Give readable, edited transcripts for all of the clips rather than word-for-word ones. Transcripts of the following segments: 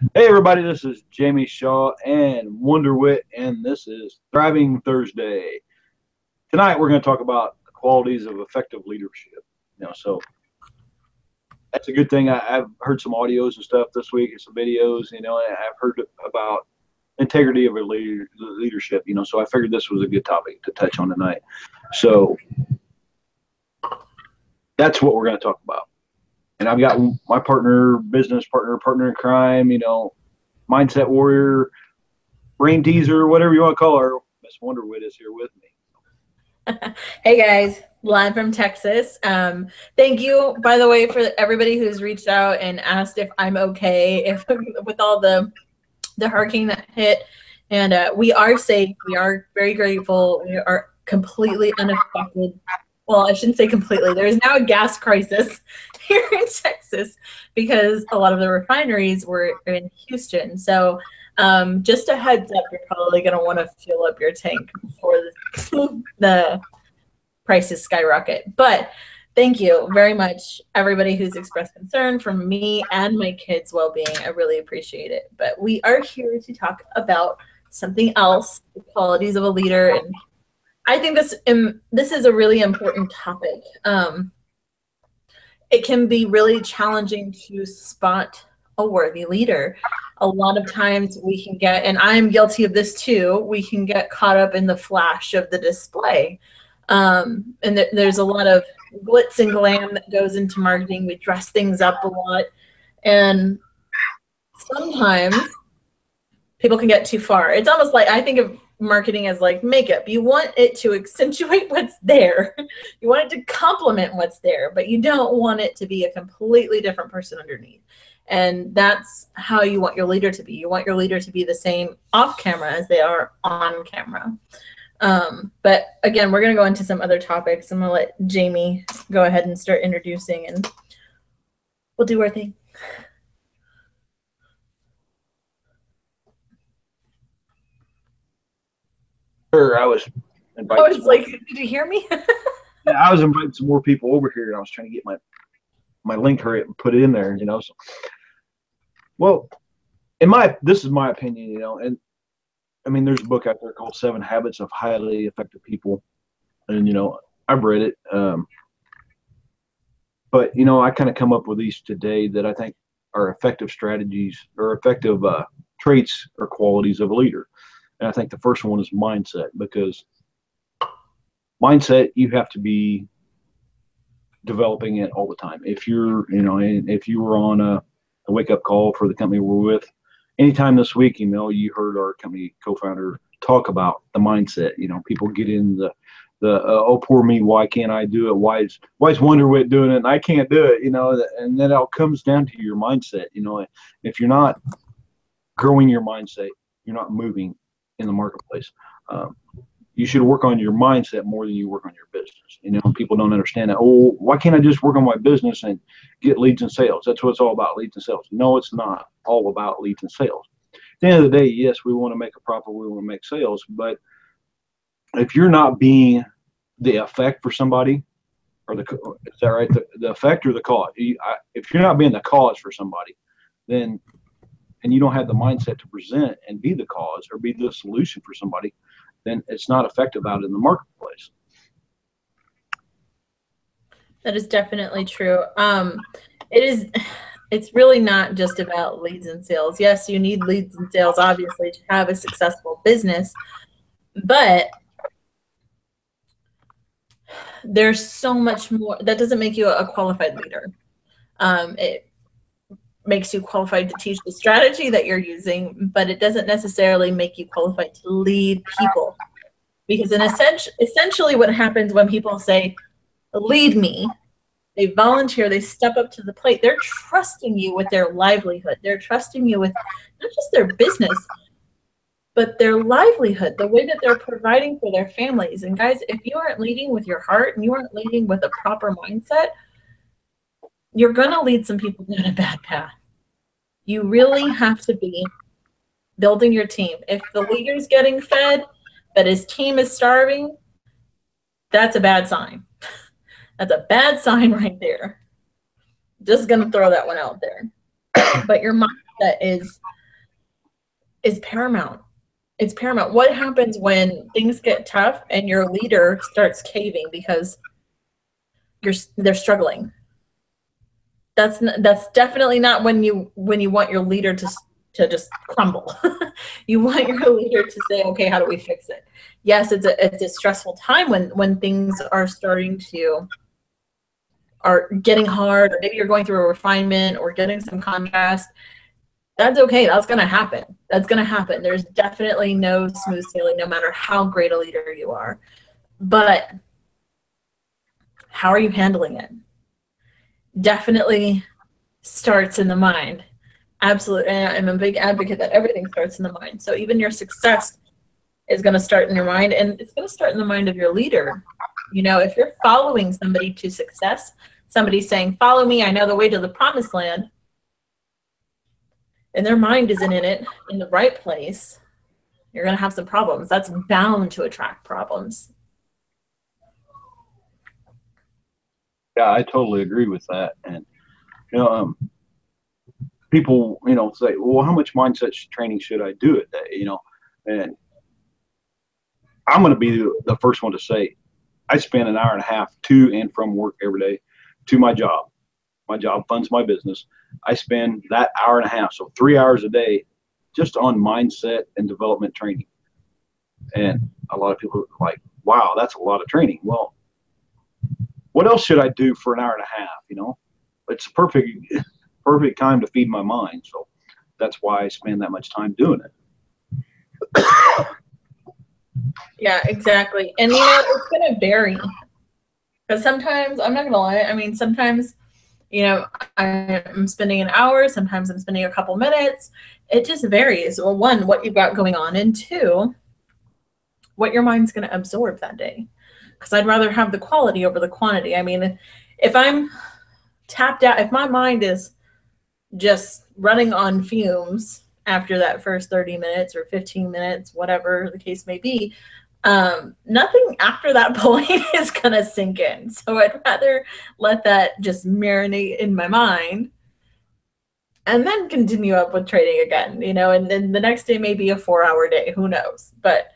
Hey everybody, this is Jamie Shaw and Wonderwit, and this is Thriving Thursday. Tonight we're going to talk about the qualities of effective leadership. So that's a good thing. I've heard some audios and stuff this week and some videos, and I've heard about integrity of a leadership. So I figured this was a good topic to touch on tonight. So that's what we're going to talk about. And I've got my partner, business partner in crime, mindset warrior, brain teaser, whatever you want to call her. Miss Wonderwit is here with me. Hey guys, live from Texas. Thank you, by the way, for everybody who's reached out and asked if I'm okay if with all the hurricane that hit. And we are safe. We are very grateful. We are completely unaffected. Well, I shouldn't say completely. There is now a gas crisis here in Texas because a lot of the refineries were in Houston. So just a heads up, you're probably going to want to fill up your tank before the prices skyrocket. But thank you very much, everybody who's expressed concern for me and my kids' well-being. I really appreciate it. But we are here to talk about something else, the qualities of a leader. And I think this is a really important topic. It can be really challenging to spot a worthy leader. A lot of times we can get, and I'm guilty of this too, we can get caught up in the flash of the display. And there's a lot of glitz and glam that goes into marketing. We dress things up a lot. And sometimes people can get too far. It's almost like, I think of marketing as like makeup. You want it to accentuate what's there. You want it to complement what's there, but you don't want it to be a completely different person underneath. And that's how you want your leader to be. You want your leader to be the same off camera as they are on camera. But again, we're going to go into some other topics. I'm going to let Jamie go ahead and start introducing, and we'll do our thing. I was inviting. Like, did you hear me? Yeah, I was inviting some more people over here, and I was trying to get my link hurry up and put it in there. So, well, this is my opinion, and I mean, there's a book out there called 7 Habits of Highly Effective People, and I've read it. But I kind of come up with these today that I think are effective strategies or effective traits or qualities of a leader. And I think the first one is mindset, because mindset, you have to be developing it all the time. If you're, if you were on a wake up call for the company we're with, anytime this week, you heard our company co-founder talk about the mindset. People get in the oh, poor me, why can't I do it? Why is Wonderwit doing it and I can't do it? And then it all comes down to your mindset. If you're not growing your mindset, you're not moving in the marketplace. You should work on your mindset more than you work on your business. People don't understand that. Oh, why can't I just work on my business and get leads and sales? That's what it's all about, leads and sales. No, it's not all about leads and sales. At the end of the day, yes, we want to make a profit, we want to make sales, but if you're not being the effect for somebody, or is that right? The effect or the cause? If you're not being the cause for somebody, then, and you don't have the mindset to present and be the cause or be the solution for somebody, then it's not effective out in the marketplace. That is definitely true. It's really not just about leads and sales. Yes, you need leads and sales, obviously, to have a successful business, but there's so much more. That doesn't make you a qualified leader. It makes you qualified to teach the strategy that you're using, but it doesn't necessarily make you qualified to lead people. Because essentially what happens when people say, lead me, they volunteer, they step up to the plate, they're trusting you with their livelihood. They're trusting you with not just their business, but their livelihood, the way that they're providing for their families. And guys, if you aren't leading with your heart and you aren't leading with a proper mindset, you're going to lead some people down a bad path. You really have to be building your team. If the leader's getting fed, but his team is starving, that's a bad sign. That's a bad sign right there. Just going to throw that one out there. But your mindset is paramount. It's paramount. What happens when things get tough and your leader starts caving because they're struggling? That's definitely not when you want your leader to just crumble. You want your leader to say, okay, how do we fix it? Yes, it's a stressful time when things are getting hard, or maybe you're going through a refinement or getting some contrast. That's okay. That's going to happen. That's going to happen. There's definitely no smooth sailing, no matter how great a leader you are. But how are you handling it? Definitely starts in the mind. Absolutely. And I'm a big advocate that everything starts in the mind. So even your success is going to start in your mind, and it's going to start in the mind of your leader. You know, if you're following somebody to success, somebody saying, follow me, I know the way to the promised land, and their mind isn't in the right place, you're going to have some problems. That's bound to attract problems. Yeah, I totally agree with that. And, you know, people, you know, say, well, how much mindset training should I do a day? You know, and I'm going to be the first one to say, I spend an hour and a half to and from work every day to my job. My job funds my business. I spend that hour and a half, so 3 hours a day, just on mindset and development training. And a lot of people are like, wow, that's a lot of training. Well, what else should I do for an hour and a half? You know, it's perfect time to feed my mind. So that's why I spend that much time doing it. Yeah, exactly. And you know, it's going to vary, because sometimes, I'm not going to lie, I mean, sometimes, you know, I'm spending an hour, sometimes I'm spending a couple minutes. It just varies. Well, one, what you've got going on, and two, what your mind's going to absorb that day. Because I'd rather have the quality over the quantity. I mean, if I'm tapped out, if my mind is just running on fumes after that first 30 minutes or 15 minutes, whatever the case may be, nothing after that point is going to sink in. So I'd rather let that just marinate in my mind and then continue up with trading again, you know, and then the next day may be a 4-hour day, who knows? But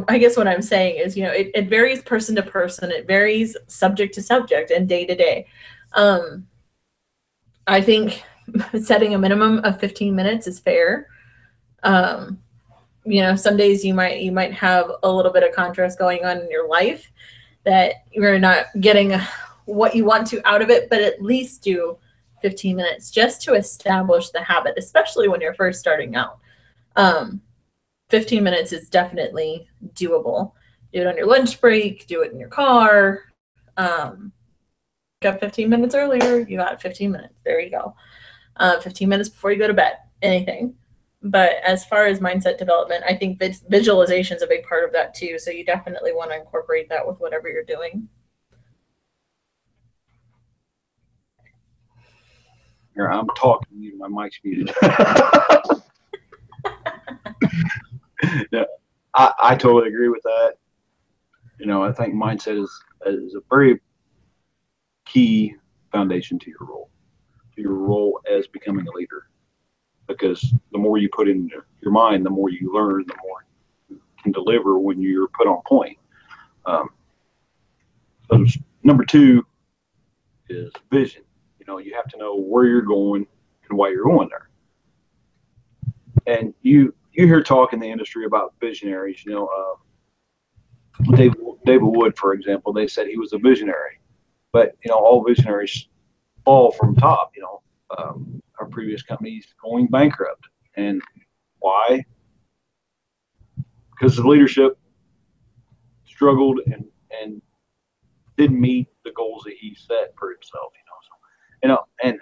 I guess what I'm saying is, you know, it varies person to person. It varies subject to subject and day to day. I think setting a minimum of 15 minutes is fair. You know, some days you might have a little bit of contrast going on in your life that you're not getting what you want to out of it, but at least do 15 minutes just to establish the habit, especially when you're first starting out. 15 minutes is definitely doable. Do it on your lunch break, do it in your car. Got 15 minutes earlier, you got 15 minutes. There you go. 15 minutes before you go to bed, anything. But as far as mindset development, I think visualization is a big part of that too. So you definitely want to incorporate that with whatever you're doing. Here, I'm talking, my mic's muted. Yeah, I totally agree with that. You know, I think mindset is a very key foundation to your role as becoming a leader. Because the more you put in your mind, the more you learn, the more you can deliver when you're put on point. So number 2 is vision. You know, you have to know where you're going and why you're going there. And you hear talk in the industry about visionaries. You know, David Wood, for example, they said he was a visionary. But, you know, all visionaries fall from top. You know, our previous companies going bankrupt. And why? Because the leadership struggled and didn't meet the goals that he set for himself. You know, and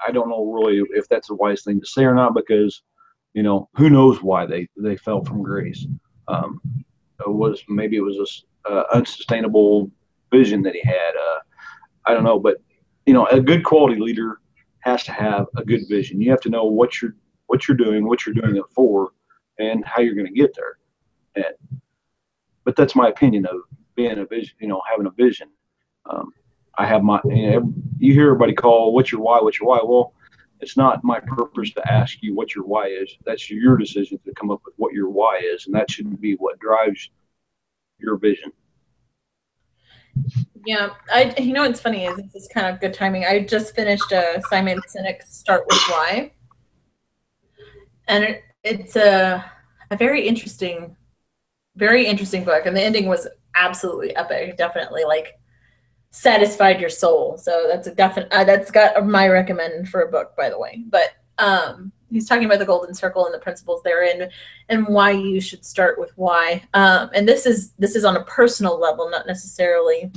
I don't know really if that's the wise thing to say or not, because, you know, who knows why they fell from grace. Maybe it was a unsustainable vision that he had. I don't know, but, you know, a good quality leader has to have a good vision. You have to know what you're doing it for, and how you're going to get there. But that's my opinion of being a vision. You know, having a vision. I have my. You know, you hear everybody call, "What's your why? What's your why?" Well, It's not my purpose to ask you what your why is. That's your decision to come up with what your why is, and that should be what drives your vision. Yeah, you know what's funny is this is kind of good timing. I just finished Simon Sinek's Start With Why, and it's a very interesting book, and the ending was absolutely epic. Definitely like satisfied your soul. So that's a definite. That's got my recommend for a book, by the way. But he's talking about the golden circle and the principles therein, and why you should start with why. And this is on a personal level, not necessarily.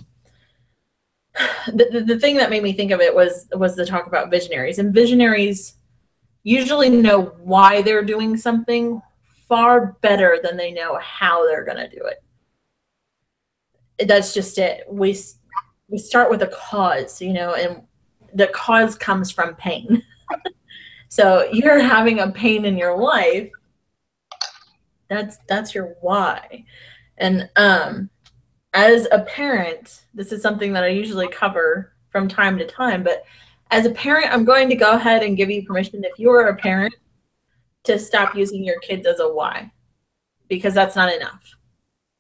The thing that made me think of it was the talk about visionaries, and visionaries usually know why they're doing something far better than they know how they're going to do it. That's just it. We start with a cause, you know, and the cause comes from pain. So you're having a pain in your life. That's your why. And as a parent, this is something that I usually cover from time to time, but as a parent, I'm going to go ahead and give you permission, if you are a parent, to stop using your kids as a why, because that's not enough.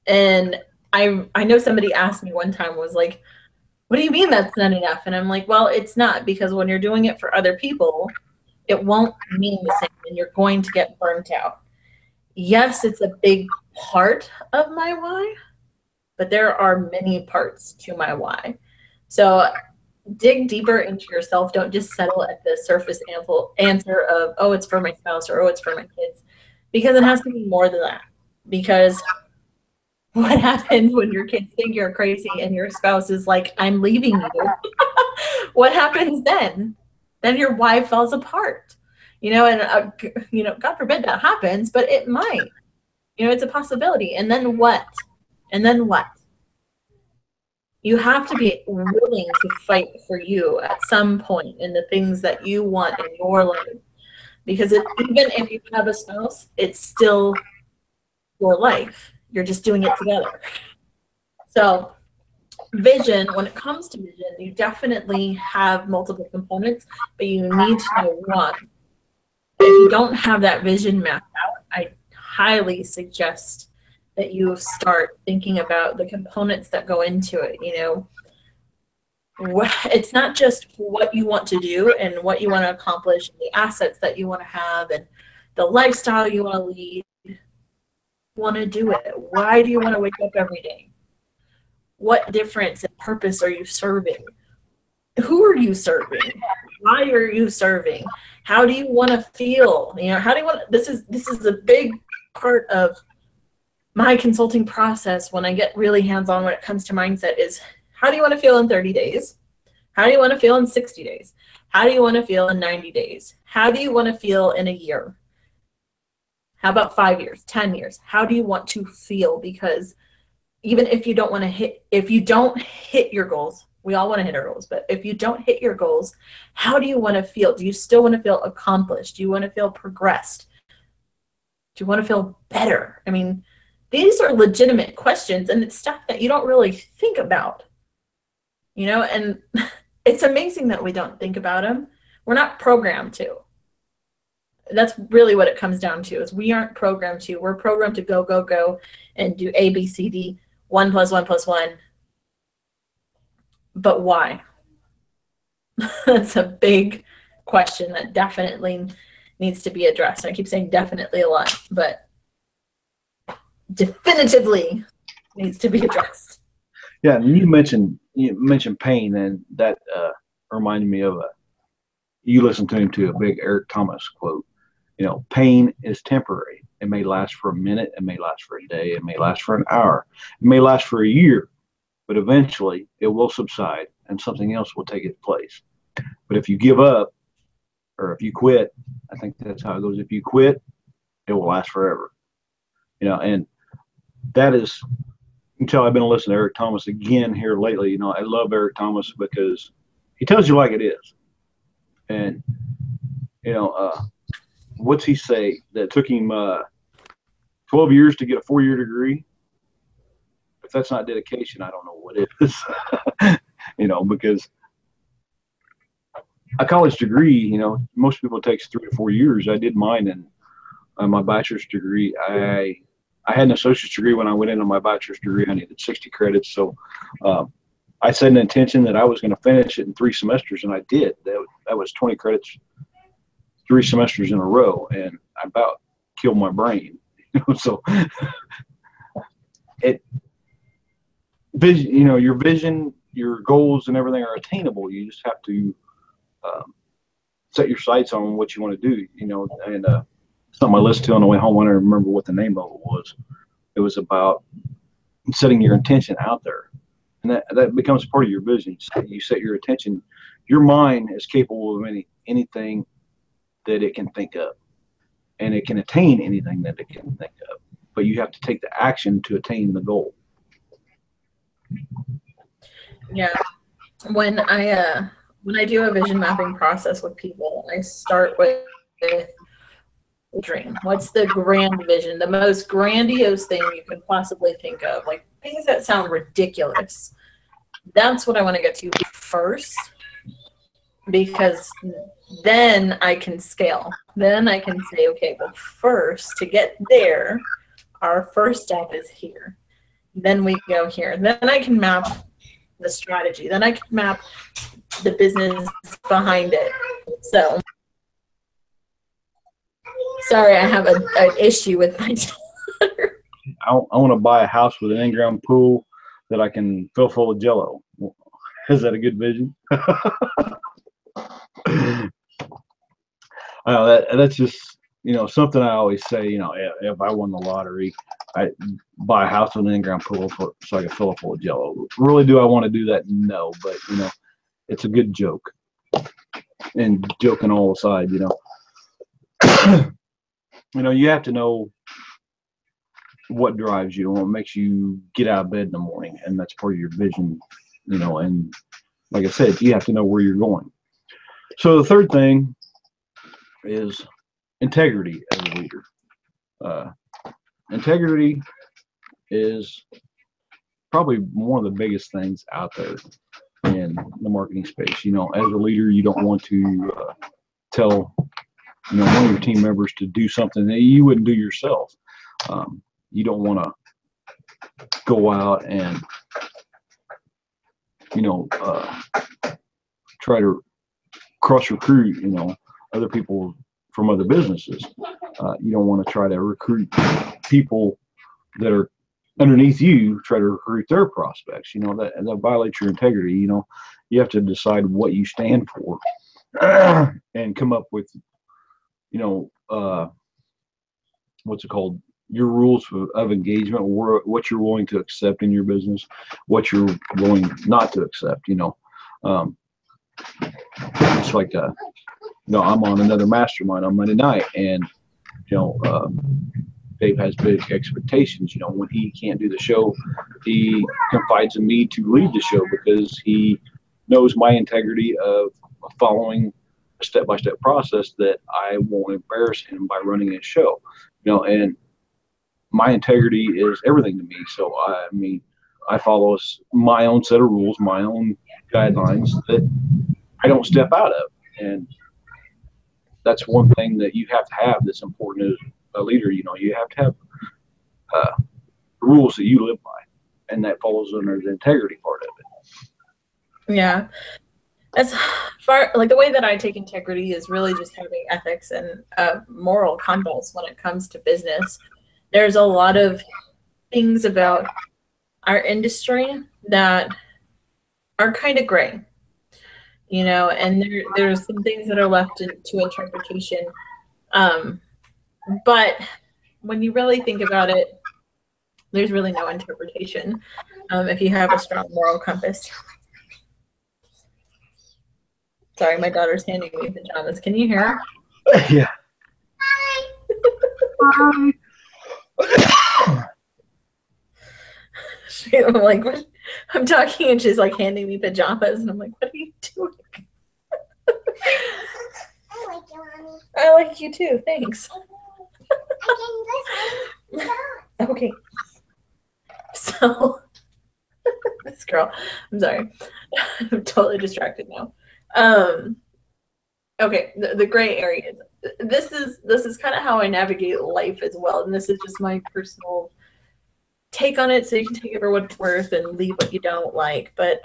And I know somebody asked me one time, was like, what do you mean that's not enough? And I'm like, well, it's not, because when you're doing it for other people, it won't mean the same, and you're going to get burnt out. Yes, it's a big part of my why, but there are many parts to my why. So dig deeper into yourself. Don't just settle at the surface answer of, oh, it's for my spouse, or oh, it's for my kids, because it has to be more than that. Because what happens when your kids think you're crazy and your spouse is like, I'm leaving you? What happens then? Then your why falls apart. You know, and you know, God forbid that happens, but it might. You know, it's a possibility. And then what? And then what? You have to be willing to fight for you at some point in the things that you want in your life. Because even if you have a spouse, it's still your life. You're just doing it together. So vision, when it comes to vision, you definitely have multiple components, but you need to know one. If you don't have that vision mapped out, I highly suggest that you start thinking about the components that go into it. You know, it's not just what you want to do and what you want to accomplish, and the assets that you want to have, and the lifestyle you want to lead. You want to do it. Why do you want to wake up every day? What difference and purpose are you serving? Who are you serving? Why are you serving? How do you want to feel? You know, how do you want? This is a big part of my consulting process when I get really hands-on when it comes to mindset. Is how do you want to feel in 30 days? How do you want to feel in 60 days? How do you want to feel in 90 days? How do you want to feel in a year? How about 5 years, 10 years? How do you want to feel? Because even if you don't hit your goals, we all want to hit our goals, but if you don't hit your goals, how do you want to feel? Do you still want to feel accomplished? Do you want to feel progressed? Do you want to feel better? I mean, these are legitimate questions, and it's stuff that you don't really think about, you know, and it's amazing that we don't think about them. We're not programmed to. That's really what it comes down to, is we aren't programmed to. We're programmed to go, go, go, and do A, B, C, D, 1 + 1 + 1. But why? That's a big question that definitely needs to be addressed. I keep saying definitely a lot, but definitively needs to be addressed. Yeah, and you mentioned pain, and that reminded me of you listened to a big Eric Thomas quote. You know, pain is temporary. It may last for a minute, it may last for a day, it may last for an hour, it may last for a year, but eventually it will subside and something else will take its place. But if you give up, or if you quit, I think that's how it goes. If you quit, it will last forever. You know, and that is, you can tell I've been listening to Eric Thomas again here lately. You know, I love Eric Thomas because he tells you like it is. And, you know, what's he say? That took him 12 years to get a 4-year degree. If that's not dedication, I don't know what is. You know, because a college degree, most people it takes 3 to 4 years. I did mine in my bachelor's degree. I had an associate's degree. When I went into my bachelor's degree, I needed 60 credits. So I set an intention that I was going to finish it in 3 semesters, and I did. That was 20 credits, 3 semesters in a row, and I about killed my brain. So your vision, your goals, and everything are attainable. You just have to set your sights on what you want to do. And something I listened to on the way home. I don't remember what the name of it was. It was about setting your intention out there, and that becomes part of your vision. You set your attention. Your mind is capable of anything that it can think of, and it can attain anything that it can think of. But you have to take the action to attain the goal. Yeah. When I do a vision mapping process with people, I start with dream. What's the grand vision, the most grandiose thing you can possibly think of, like things that sound ridiculous? That's what I want to get to first, because then I can scale. Then I can say, okay, well, first, to get there, our first step is here. Then we go here. Then I can map the strategy. Then I can map the business behind it. So, sorry, I have an issue with my daughter. I want to buy a house with an in-ground pool that I can fill full of Jello. Is that a good vision? That's just something I always say. If I won the lottery, I buy a house with an in-ground pool so I can fill it full of Jello. Really, do I want to do that? No, but it's a good joke. And joking all aside, you have to know what drives you and what makes you get out of bed in the morning, and that's part of your vision. And like I said, you have to know where you're going. So the third thing is integrity as a leader. Integrity is probably one of the biggest things out there in the marketing space. As a leader, you don't want to tell one of your team members to do something that you wouldn't do yourself. You don't want to go out and try to cross recruit other people from other businesses. You don't want to try to recruit people that are underneath you, try to recruit their prospects. That violates your integrity. You have to decide what you stand for and come up with what's it called, your rules of engagement, what you're willing to accept in your business, what you're willing not to accept. It's like I'm on another mastermind on Monday night, and Dave has big expectations. When he can't do the show, he confides in me to lead the show because he knows my integrity of following a step-by-step process that I won't embarrass him by running his show. And my integrity is everything to me. So I follow my own set of rules, my own guidelines that I don't step out of. And that's one thing that you have to have that's important as a leader. You have to have rules that you live by, and that falls under the integrity part of it. Yeah. As far like the way that I take integrity is really just having ethics and moral compass when it comes to business. There's a lot of things about our industry that are kind of gray, and there's some things that are left to interpretation. But when you really think about it, there's really no interpretation if you have a strong moral compass. Sorry, my daughter's handing me pajamas. Can you hear her? Yeah. I'm like, what? I'm talking and she's like handing me pajamas, and I'm like, what are you doing? I like you, Mommy. I like you too. Thanks. Okay. So, this girl, I'm sorry. I'm totally distracted now. Okay, the gray areas. This is kind of how I navigate life as well, and this is just my personal take on it, so you can take it for what it's worth and leave what you don't like. But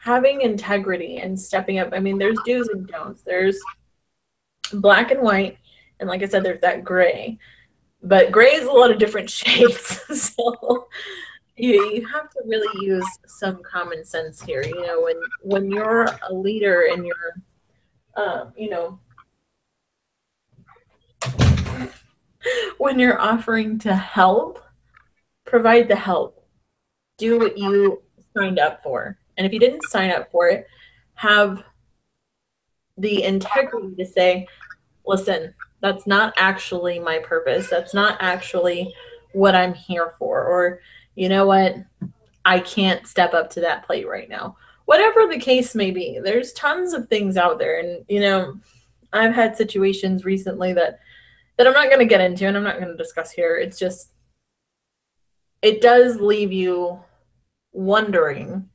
having integrity and stepping up, I mean, there's do's and don'ts. There's black and white, and like I said, there's that gray. But gray is a lot of different shades, so you have to really use some common sense here. You know, when you're a leader and you're, you know, when you're offering to help, provide the help. Do what you signed up for. And if you didn't sign up for it, have the integrity to say, listen, that's not actually my purpose. That's not actually what I'm here for. Or, you know what? I can't step up to that plate right now. Whatever the case may be, there's tons of things out there. And, you know, I've had situations recently that I'm not going to get into and I'm not going to discuss here. It's just, it does leave you wondering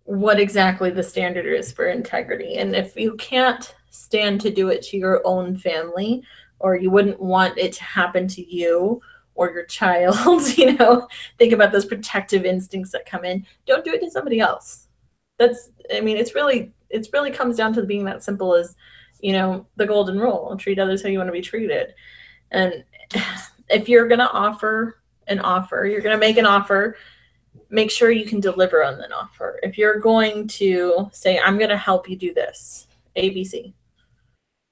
what exactly the standard is for integrity. And if you can't stand to do it to your own family, or you wouldn't want it to happen to you or your child, you know, think about those protective instincts that come in. Don't do it to somebody else. That's, I mean, it's really comes down to being that simple as, you know, the golden rule: treat others how you want to be treated. And if you're going to offer an offer, you're going to make an offer, make sure you can deliver on that offer. If you're going to say, I'm going to help you do this, ABC,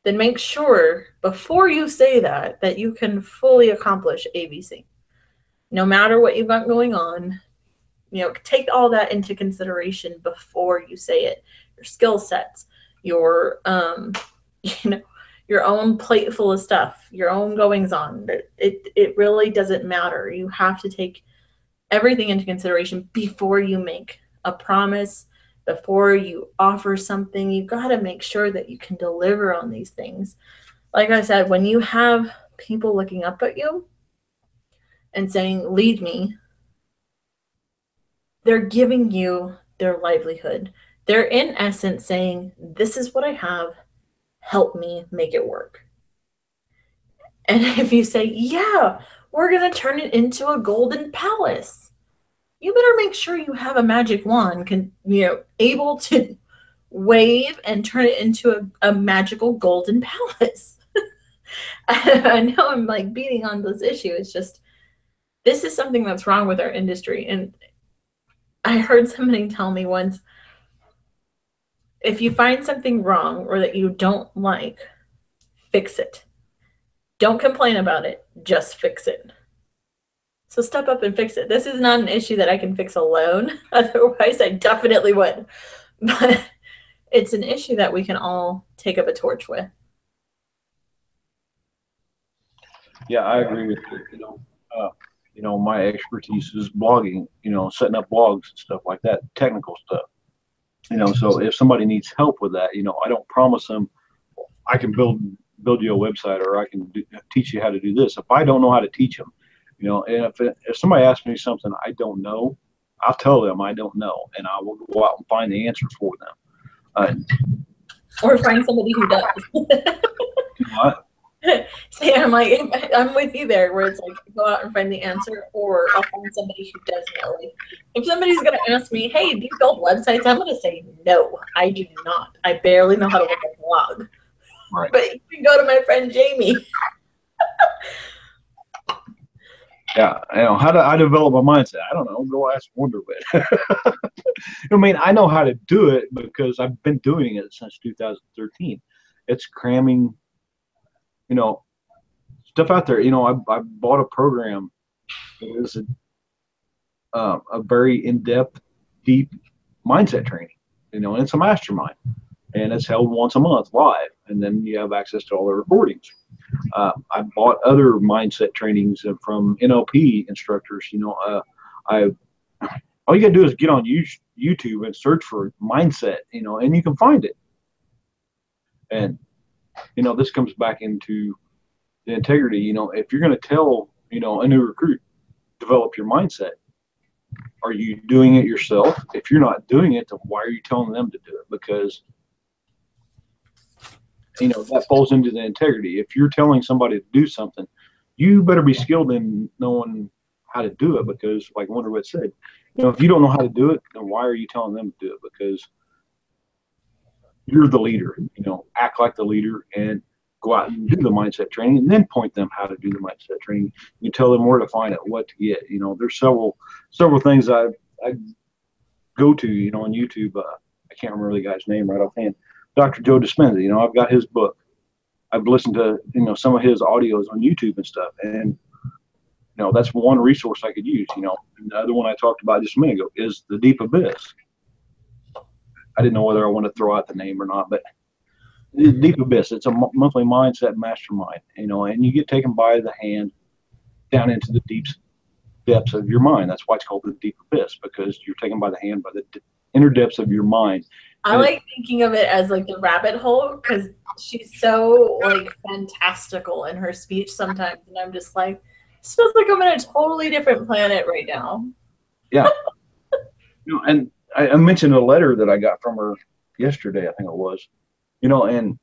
then make sure before you say that you can fully accomplish ABC. No matter what you've got going on, you know, take all that into consideration before you say it. Your skill sets, your, you know, your own plate full of stuff, your own goings on. It really doesn't matter. You have to take everything into consideration before you make a promise, before you offer something. You've got to make sure that you can deliver on these things. Like I said, when you have people looking up at you and saying, lead me, they're giving you their livelihood. They're in essence saying, this is what I have, help me make it work. And if you say, yeah, we're going to turn it into a golden palace, you better make sure you have a magic wand, you know, able to wave and turn it into a magical golden palace. I know I'm like beating on this issue. It's just, this is something that's wrong with our industry. And I heard somebody tell me once, if you find something wrong or that you don't like, fix it. Don't complain about it, just fix it. So step up and fix it. This is not an issue that I can fix alone. Otherwise, I definitely would. But it's an issue that we can all take up a torch with. Yeah, I agree with you. You know, my expertise is blogging. You know, setting up blogs and stuff like that, technical stuff. You know, so if somebody needs help with that, you know, I don't promise them I can build you a website or I can teach you how to do this. If I don't know how to teach them, you know, and if somebody asks me something I don't know, I'll tell them I don't know, and I will go out and find the answer for them. Or find somebody who does. What? See, I'm with you there, where it's like, go out and find the answer, or I'll find somebody who does know. Like, if somebody's going to ask me, hey, do you build websites? I'm going to say, no, I do not. I barely know how to work a blog. Right. But you can go to my friend Jamie. Yeah, you know, how do I develop my mindset? I don't know. Go ask Wonderwit. I mean, I know how to do it because I've been doing it since 2013. It's cramming, you know, stuff out there. You know, I bought a program that is a very in-depth, deep mindset training. You know, and it's a mastermind, and it's held once a month live, and then you have access to all the recordings. I bought other mindset trainings from NLP instructors. You know, all you gotta do is get on YouTube and search for mindset, you know, and you can find it. And, you know, this comes back into the integrity. You know, if you're going to tell, you know, a new recruit, develop your mindset, are you doing it yourself? If you're not doing it, then why are you telling them to do it? Because, that falls into the integrity. If you're telling somebody to do something, you better be skilled in knowing how to do it, because like Wonderwit said, if you don't know how to do it, then why are you telling them to do it? Because you're the leader, act like the leader and go out and do the mindset training, and then point them how to do the mindset training. You tell them where to find it, what to get. There's several things I go to, on YouTube. I can't remember the guy's name right offhand. Dr. Joe Dispenza, I've got his book. I've listened to, some of his audios on YouTube and stuff. And, that's one resource I could use, And the other one I talked about just a minute ago is The Deep Abyss. I didn't know whether I want to throw out the name or not, but The Deep Abyss, it's a monthly mindset mastermind, and you get taken by the hand down into the deep depths of your mind. That's why it's called The Deep Abyss, because you're taken by the hand by the inner depths of your mind. I like thinking of it as like the rabbit hole, because she's so like fantastical in her speech sometimes, and I'm just like, this feels like I'm in a totally different planet right now. Yeah. And I mentioned a letter that I got from her yesterday, I think it was, and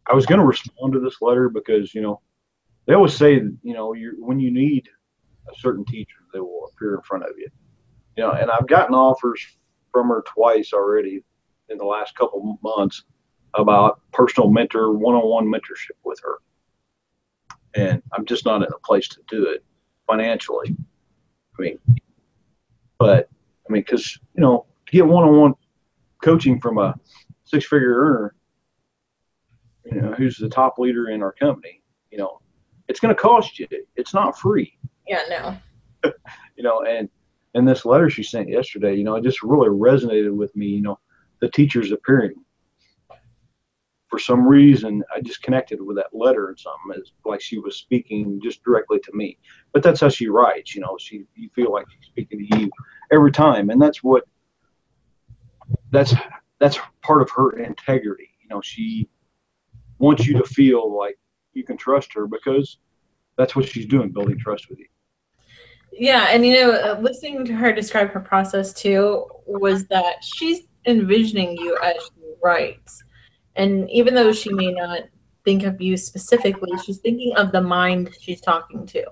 I was going to respond to this letter because, they always say that, when you need a certain teacher, they will appear in front of you, and I've gotten offers from her twice already in the last couple months about personal mentor, one-on-one mentorship with her. And I'm just not in a place to do it financially. Because, to get one-on-one coaching from a six-figure earner, who's the top leader in our company, it's going to cost you. It's not free. Yeah, no. And this letter she sent yesterday, it just really resonated with me. The teacher's appearing. For some reason, I just connected with that letter and something. It's like she was speaking just directly to me. But that's how she writes. You feel like she's speaking to you every time, and that's part of her integrity. She wants you to feel like you can trust her, because that's what she's doing, building trust with you. Yeah, and listening to her describe her process too was that she's envisioning you as she writes. And even though she may not think of you specifically, she's thinking of the mind she's talking to.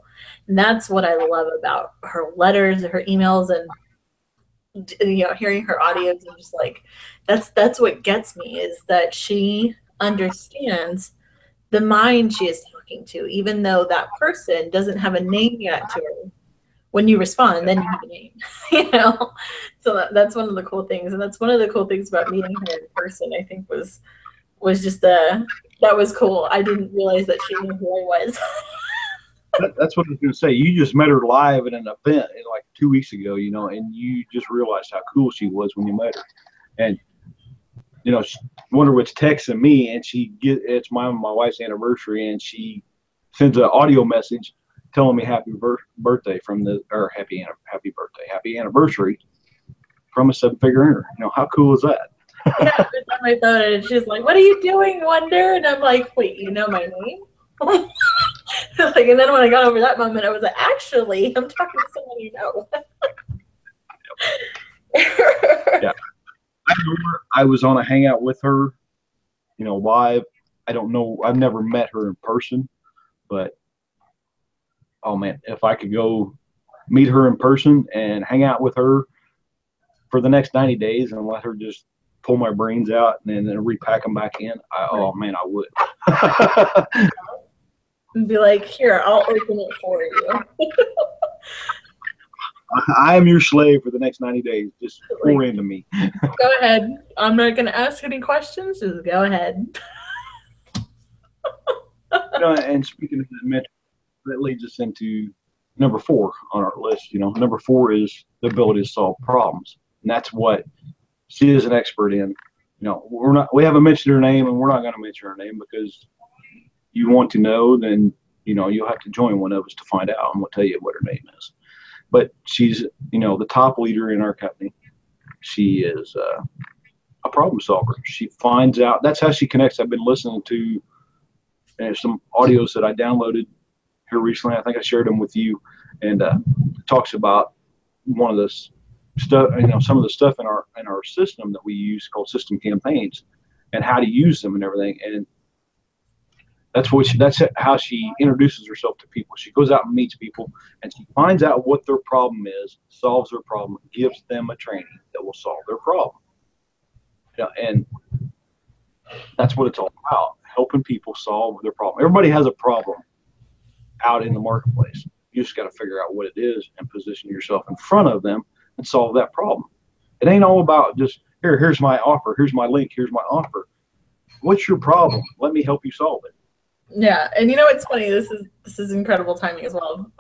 And that's what I love about her letters, her emails, and hearing her audios, and just like that's what gets me, is that she understands the mind she is talking to, even though that person doesn't have a name yet to her. When you respond, then you have a name, So that's one of the cool things, and that's one of the cool things about meeting her in person. I think was just that was cool. I didn't realize that she knew who I was. That's what I was going to say. You just met her live at an event like 2 weeks ago, and you just realized how cool she was when you met her. And Wonderwit's texting me, and it's my wife's anniversary, and she sends an audio message telling me happy birthday happy anniversary from a seven-figure earner. How cool is that? Yeah, it's on my phone, and she's like, "What are you doing, Wonder?" And I'm like, "Wait, you know my name?" And then when I got over that moment, I was like, "Actually, I'm talking to someone you know." Yeah, I remember I was on a hangout with her, live. I don't know. I've never met her in person, but oh man, if I could go meet her in person and hang out with her for the next 90 days and let her just pull my brains out and then repack them back in, oh man, I would. And be like, "Here, I'll open it for you." I am your slave for the next 90 days. Just pour into me. Go ahead. I'm not going to ask any questions. Just go ahead. And speaking of that mentor, that leads us into number 4 on our list. Number 4 is the ability to solve problems, and that's what she is an expert in. We haven't mentioned her name, and we're not going to mention her name because you want to know, then you'll have to join one of us to find out, and we'll tell you what her name is. But she's the top leader in our company. She is a problem solver. She finds out. That's how she connects. I've been listening to some audios that I downloaded here recently. I think I shared them with you, and talks about one of the stuff, some of the stuff in our system that we use called system campaigns, and how to use them and everything. And that's how she introduces herself to people. She goes out and meets people, and she finds out what their problem is, solves their problem, gives them a training that will solve their problem. And that's what it's all about, helping people solve their problem. Everybody has a problem out in the marketplace. You just got to figure out what it is and position yourself in front of them and solve that problem. It ain't all about just, here's my offer, here's my link, here's my offer. What's your problem? Let me help you solve it. Yeah, and it's funny. This is incredible timing as well.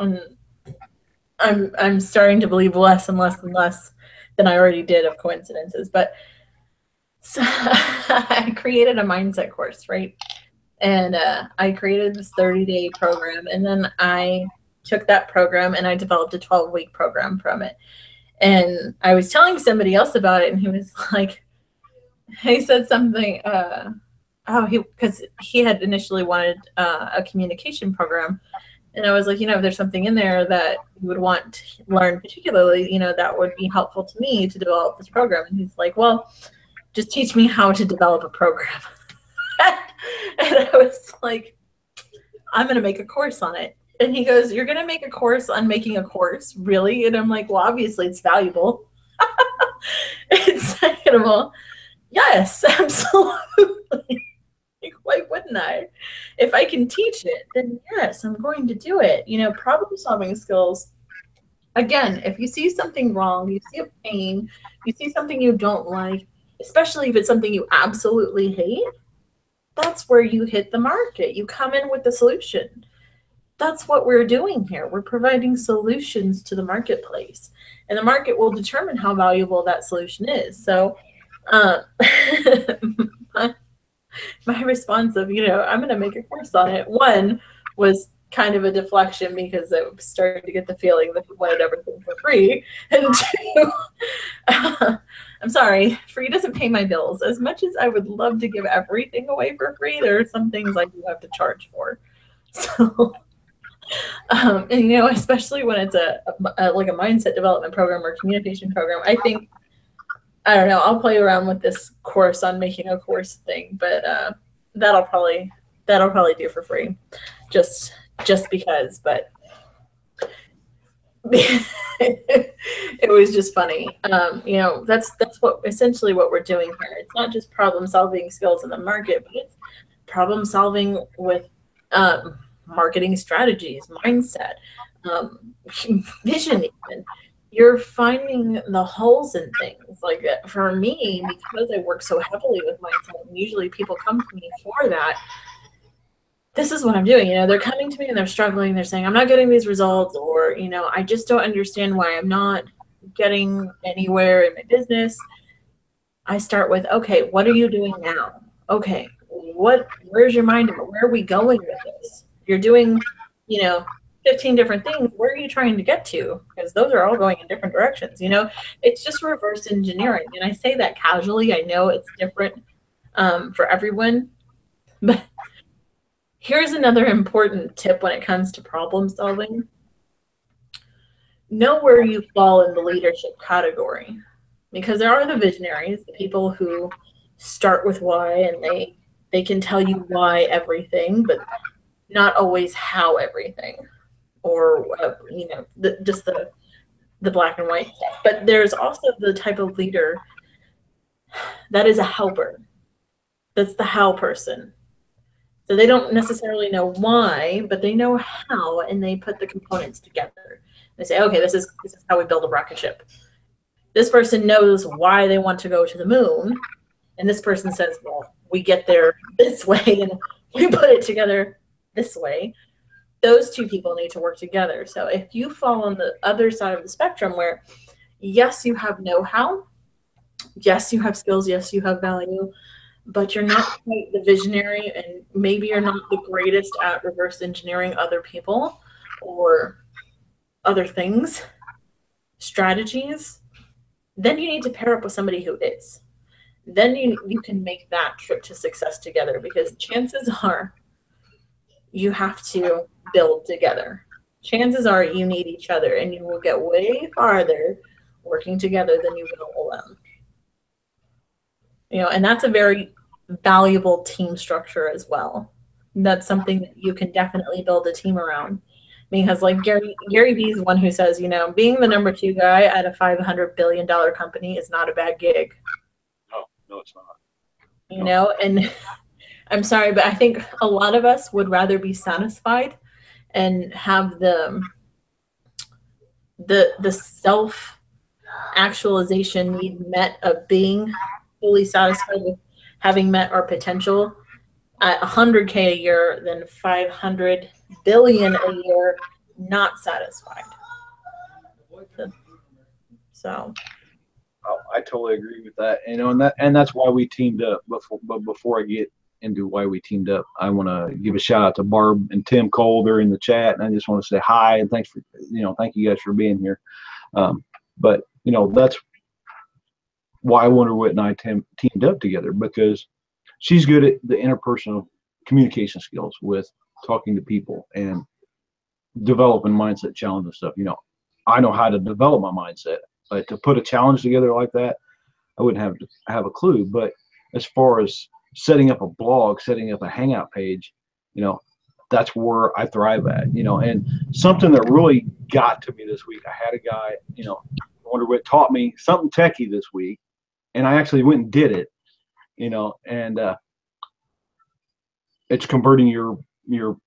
I'm starting to believe less and less and less than I already did of coincidences. But so I created a mindset course, right? And I created this 30-day program, and then I took that program and I developed a 12-week program from it. And I was telling somebody else about it, and he was like, he said something. Because he had initially wanted a communication program, and I was like, if there's something in there that you would want to learn particularly, that would be helpful to me to develop this program. And he's like, well, just teach me how to develop a program. And I was like, I'm going to make a course on it. And he goes, you're going to make a course on making a course? Really? And I'm like, well, obviously it's valuable. It's valuable. Yes, absolutely. Why wouldn't I? If I can teach it, then yes, I'm going to do it. Problem solving skills. Again, if you see something wrong, you see a pain, you see something you don't like, especially if it's something you absolutely hate, that's where you hit the market. You come in with the solution. That's what we're doing here. We're providing solutions to the marketplace, and the market will determine how valuable that solution is. So, my response of, I'm going to make a course on it, one, was kind of a deflection because I was starting to get the feeling that he wanted everything for free. And two, I'm sorry, free doesn't pay my bills. As much as I would love to give everything away for free, there are some things I do have to charge for. So, and especially when it's like a mindset development program or communication program, I think, I don't know, I'll play around with this course on making a course thing, but that'll probably do for free, just because. But it was just funny. That's what essentially what we're doing here. It's not just problem solving skills in the market, but it's problem solving with marketing strategies, mindset, vision even. You're finding the holes in things. Like for me, because I work so heavily with mindset, and usually people come to me for that, this is what I'm doing. They're coming to me and they're struggling. They're saying, I'm not getting these results, or, I just don't understand why I'm not getting anywhere in my business. I start with, okay, what are you doing now? Okay, where's your mind? Where are we going with this? You're doing, 15 different things. Where are you trying to get to? Because those are all going in different directions. It's just reverse engineering. And I say that casually. I know it's different for everyone. But here's another important tip when it comes to problem solving. Know where you fall in the leadership category. Because there are the visionaries, the people who start with why, and they can tell you why everything, but not always how everything. Or just the black and white stuff. But there's also the type of leader that is a helper. That's the how person. So they don't necessarily know why, but they know how, and they put the components together. They say, okay, this is how we build a rocket ship. This person knows why they want to go to the moon, and this person says, well, we get there this way, and we put it together this way. Those two people need to work together. So if you fall on the other side of the spectrum where, yes, you have know-how, yes, you have skills, yes, you have value, but you're not quite the visionary, and maybe you're not the greatest at reverse engineering other people or other things, strategies, then you need to pair up with somebody who is. Then you can make that trip to success together, because chances are you have to build together. Chances are you need each other, and you will get way farther working together than you will alone. You know, and that's a very valuable team structure as well. That's something that you can definitely build a team around. Because like Gary Vee is the one who says, you know, being the number 2 guy at a $500 billion company is not a bad gig. No, it's not. You know, and I'm sorry, but I think a lot of us would rather be satisfied and have the self actualization need met of being fully satisfied with having met our potential at 100K a year than 500 billion a year not satisfied. So I totally agree with that. You know, and that's why we teamed up. Before I get into why we teamed up, I want to give a shout out to Barb and Tim Cole. They're in the chat, and I just want to say hi and thank you guys for being here. But you know, that's why Wonder Wit and I teamed up together, because she's good at the interpersonal communication skills with talking to people and developing mindset challenge and stuff. You know, I know how to develop my mindset, but to put a challenge together like that, I wouldn't have a clue. But as far as setting up a blog, setting up a hangout page, you know, that's where I thrive at, you know. And something that really got to me this week, I had a guy, you know, Wonder Wit taught me something techie this week, and I actually went and did it, you know, and it's converting your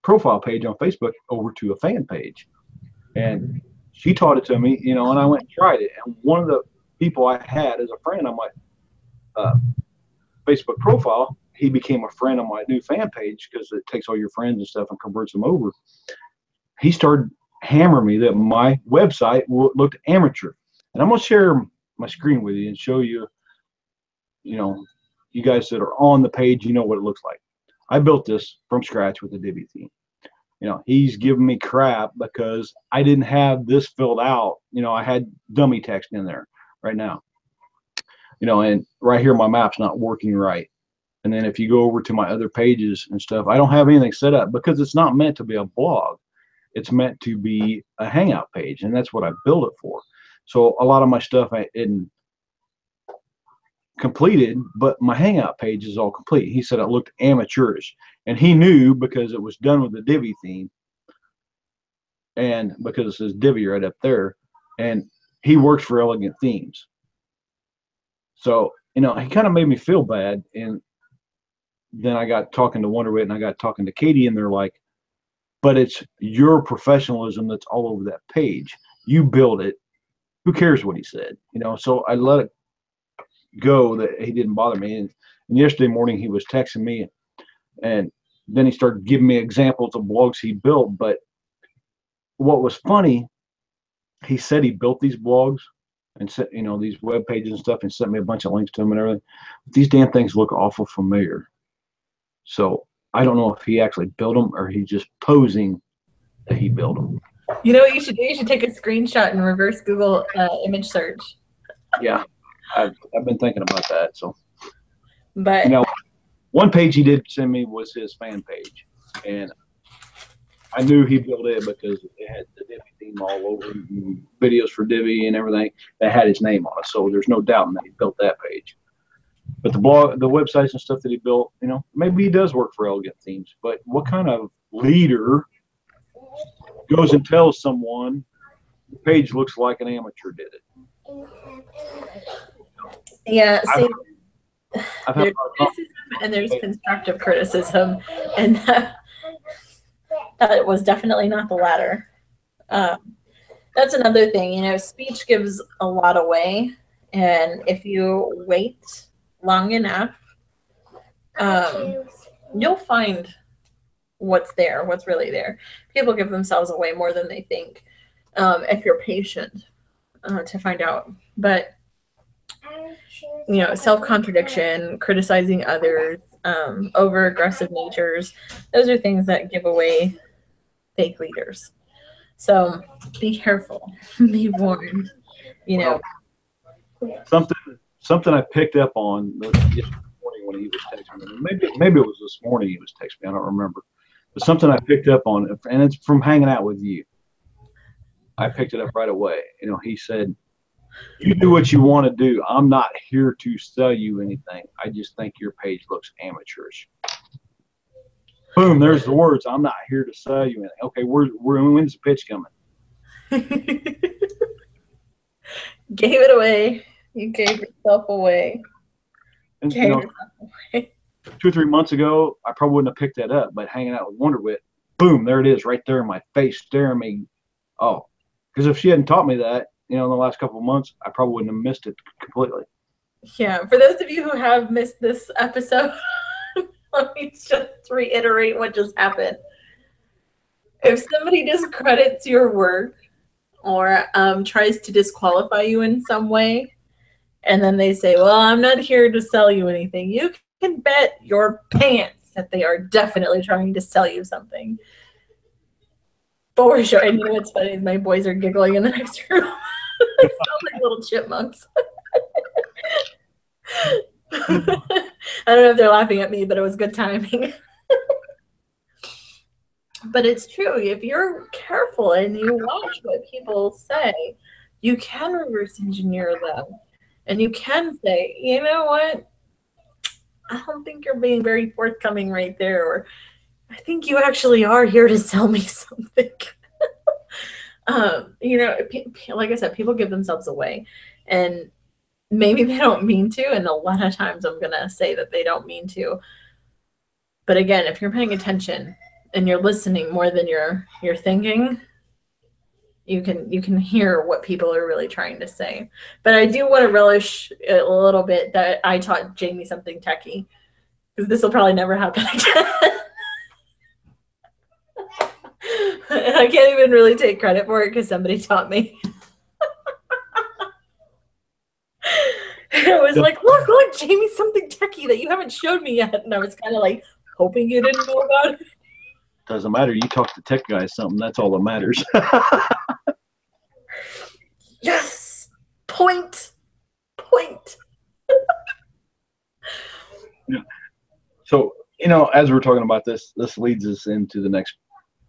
profile page on Facebook over to a fan page. And she taught it to me, you know, and I went and tried it. And one of the people I had as a friend on my Facebook profile, he became a friend on my new fan page because it takes all your friends and stuff and converts them over. He started hammering me that my website looked amateur. And I'm going to share my screen with you and show you, you know, you guys that are on the page, you know what it looks like. I built this from scratch with the Divi theme. You know, he's giving me crap because I didn't have this filled out. You know, I had dummy text in there right now. You know, and right here my map's not working right. And then if you go over to my other pages and stuff, I don't have anything set up because it's not meant to be a blog. It's meant to be a hangout page, and that's what I built it for. So a lot of my stuff I didn't completed, but my hangout page is all complete. He said it looked amateurish, and he knew because it was done with the Divi theme, and because it says Divi right up there, and he works for Elegant Themes. So, you know, he kind of made me feel bad. And then I got talking to Wonder Wit and I got talking to Katie, and they're like, but it's your professionalism that's all over that page. You build it. Who cares what he said? You know, so I let it go that he didn't bother me. And yesterday morning he was texting me, and then he started giving me examples of blogs he built. But what was funny, he said he built these blogs and sent, you know, these web pages and stuff, and sent me a bunch of links to them and everything. But these damn things look awful familiar. So I don't know if he actually built them or he's just posing that he built them. you know what you should do? You should take a screenshot and reverse Google image search. Yeah, I've been thinking about that. So, but you know, one page he did send me was his fan page, and I knew he built it because it had the Divi theme all over, and videos for Divi and everything that had his name on it. So there's no doubt that he built that page. But the blog, the websites and stuff that he built, you know, maybe he does work for Elegant Themes. But what kind of leader goes and tells someone the page looks like an amateur did it? yeah, see, I've there's criticism and there's constructive criticism, and that was definitely not the latter. That's another thing, you know, speech gives a lot away, and if you wait long enough, you'll find what's there, what's really there. People give themselves away more than they think, if you're patient to find out. But you know, self-contradiction, criticizing others, over-aggressive natures, those are things that give away fake leaders. So be careful, be warned, you know. Something I picked up on this morning when he was texting me. Maybe it was this morning he was texting me. I don't remember. But something I picked up on, and it's from hanging out with you. I picked it up right away. You know, he said, You do what you want to do. I'm not here to sell you anything. I just think your page looks amateurish. Boom, there's the words. I'm not here to sell you anything. Okay, when's the pitch coming? Gave it away. You gave yourself away. And, you know, 2 or 3 months ago, I probably wouldn't have picked that up, but hanging out with Wonderwit, boom, there it is right there in my face, staring me. Oh, because if she hadn't taught me that, you know, in the last couple of months, I probably wouldn't have missed it completely. Yeah, for those of you who have missed this episode, let me just reiterate what just happened. If somebody discredits your work or tries to disqualify you in some way, and then they say, well, I'm not here to sell you anything, you can bet your pants that they are definitely trying to sell you something. For sure. And you know what's funny is my boys are giggling in the next room. They sound like little chipmunks. I don't know if they're laughing at me, but it was good timing. But it's true. If you're careful and you watch what people say, you can reverse engineer them. And you can say, you know what? I don't think you're being very forthcoming right there. Or I think you actually are here to sell me something. You know, like I said, people give themselves away. And maybe they don't mean to. And a lot of times I'm going to say that they don't mean to. But again, if you're paying attention and you're listening more than you're thinking, you can hear what people are really trying to say. But I do want to relish a little bit that I taught Jamie something techie, because this will probably never happen again. And I can't even really take credit for it because somebody taught me. It was like, look, Jamie, something techie that you haven't showed me yet. And I was kind of like hoping you didn't know about it. Doesn't matter. You talk to tech guys something. That's all that matters. Yes. Point. Yeah. So, you know, as we're talking about this leads us into the next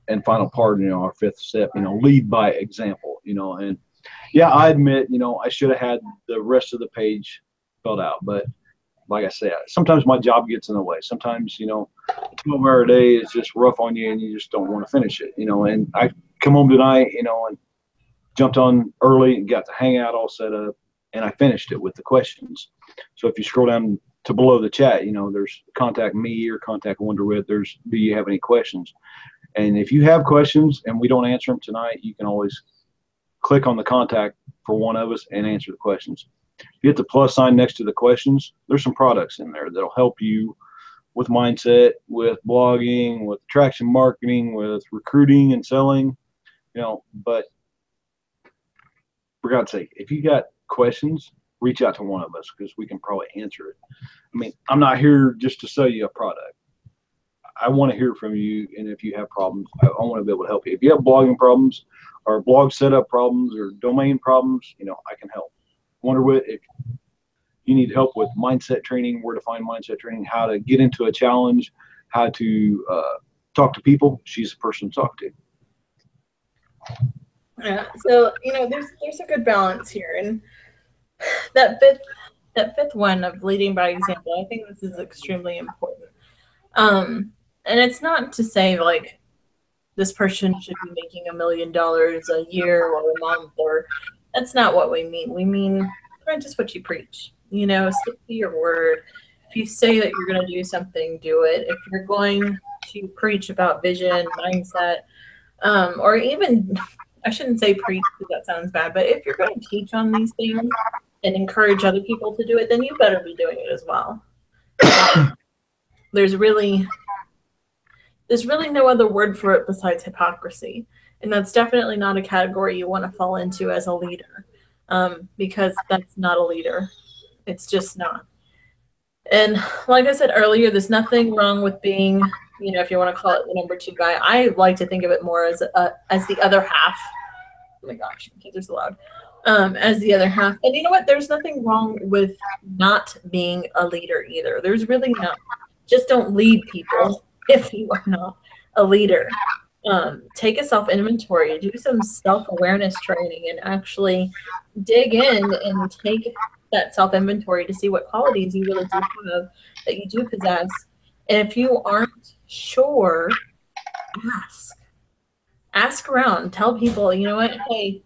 and final part, you know, our fifth step, you know, lead by example, you know. And yeah, I admit, you know, I should have had the rest of the page filled out, but like I said, sometimes my job gets in the way. Sometimes, you know, a 12-hour day is just rough on you and you just don't want to finish it, you know. And I come home tonight, you know, and jumped on early and got the hangout all set up, and I finished it with the questions. So if you scroll down to below the chat, you know, there's contact me or contact Wonderwit. There's, do you have any questions? And if you have questions and we don't answer them tonight, you can always click on the contact for one of us and answer the questions. If you hit the plus sign next to the questions, there's some products in there that'll help you with mindset, with blogging, with attraction marketing, with recruiting and selling, you know. But for God's sake, if you got questions, reach out to one of us because we can probably answer it. I mean, I'm not here just to sell you a product. I want to hear from you, and if you have problems, I want to be able to help you. If you have blogging problems or blog setup problems or domain problems, you know, I can help. Wonderwit, if you need help with mindset training, where to find mindset training, how to get into a challenge, how to talk to people, she's the person to talk to. Yeah. So, you know, there's a good balance here, and that fifth one of leading by example, I think this is extremely important. And it's not to say like this person should be making $1 million a year or a month, or that's not what we mean. We mean practice what you preach. You know, stick to your word. If you say that you're going to do something, do it. If you're going to preach about vision, mindset, or even, I shouldn't say preach because that sounds bad, but if you're going to teach on these things and encourage other people to do it, then you better be doing it as well. There's really no other word for it besides hypocrisy. And that's definitely not a category you want to fall into as a leader, because that's not a leader. It's just not. And like I said earlier, there's nothing wrong with being, you know, if you want to call it the number 2 guy. I like to think of it more as the other half. Oh my gosh, my kids are so loud. As the other half. And you know what? There's nothing wrong with not being a leader either. There's really not. Just don't lead people if you are not a leader. take a self-inventory, do some self-awareness training, and actually dig in and take that self-inventory to see what qualities you really do have, that you do possess. And if you aren't sure, ask. Ask around. Tell people, you know what, hey,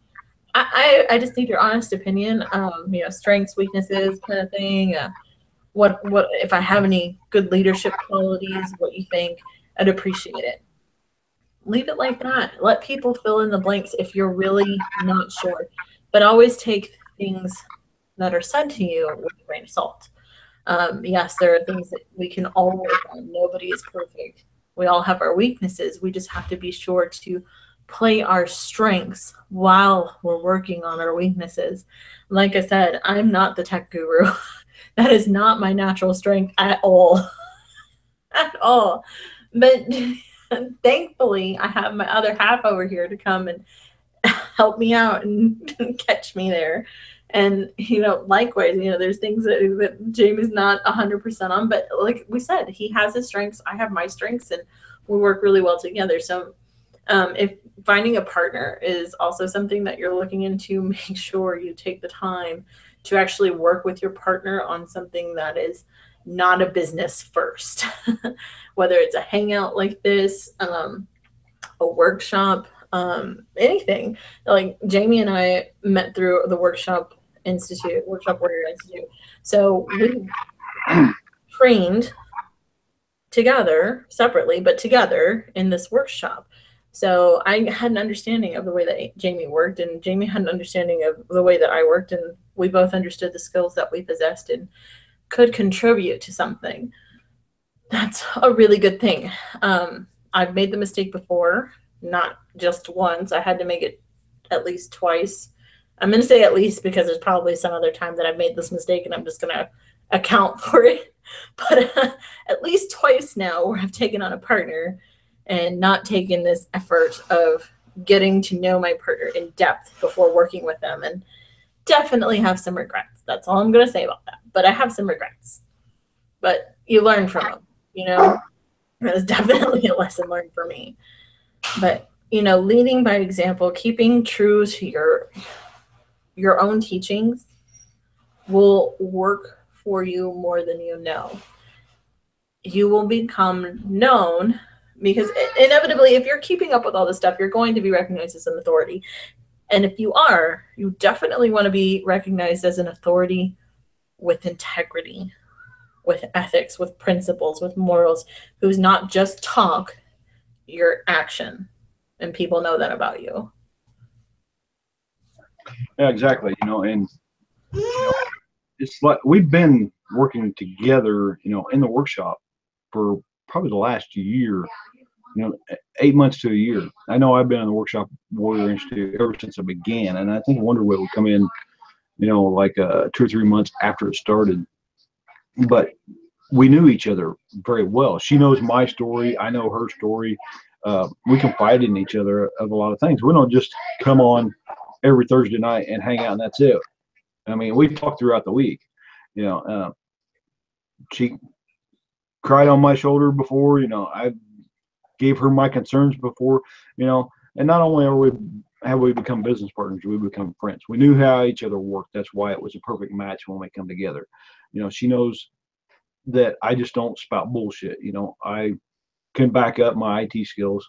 I just need your honest opinion, strengths, weaknesses, kind of thing. What if I have any good leadership qualities, what you think, I'd appreciate it. Leave it like that. Let people fill in the blanks if you're really not sure. But always take things that are said to you with a grain of salt. Yes, there are things that we can all work on. Nobody is perfect. We all have our weaknesses. We just have to be sure to play our strengths while we're working on our weaknesses. Like I said, I'm not the tech guru. That is not my natural strength at all. At all. But thankfully, I have my other half over here to come and help me out and catch me there. And likewise, there's things that Jamie's not 100% on, but like we said, he has his strengths, I have my strengths, and we work really well together. So if finding a partner is also something that you're looking into, make sure you take the time to actually work with your partner on something that is not a business first. Whether it's a hangout like this, a workshop, anything. Like Jamie and I met through the Workshop Warrior Institute. So we trained together, separately, but together in this workshop. So I had an understanding of the way that Jamie worked, and Jamie had an understanding of the way that I worked, and we both understood the skills that we possessed and could contribute to something. That's a really good thing. I've made the mistake before, not just once. I had to make it at least twice. I'm going to say at least because there's probably some other time that I've made this mistake and I'm just going to account for it. But at least twice now where I've taken on a partner and not taken this effort of getting to know my partner in depth before working with them, and definitely have some regrets. That's all I'm going to say about that. But I have some regrets. But you learn from them, It was definitely a lesson learned for me. But, leading by example, keeping true to your own teachings will work for you more than you know. You will become known because inevitably, if you're keeping up with all this stuff, you're going to be recognized as an authority. And if you are, you definitely want to be recognized as an authority with integrity, with ethics, with principles, with morals, who's not just talk, your action. And people know that about you. Yeah, exactly. And it's like we've been working together, in the workshop for probably the last year, 8 months to a year. I know I've been in the Workshop Warrior Institute ever since I began, and I think Wonderway would come in, like 2 or 3 months after it started. But we knew each other very well. She knows my story. I know her story. We confide in each other of a lot of things. We don't just come on every Thursday night and hang out and that's it. I mean, we talk throughout the week. She cried on my shoulder before. I gave her my concerns before. And not only have we become business partners, we become friends. We knew how each other worked. That's why it was a perfect match when we come together. She knows that I just don't spout bullshit. I can back up my IT skills,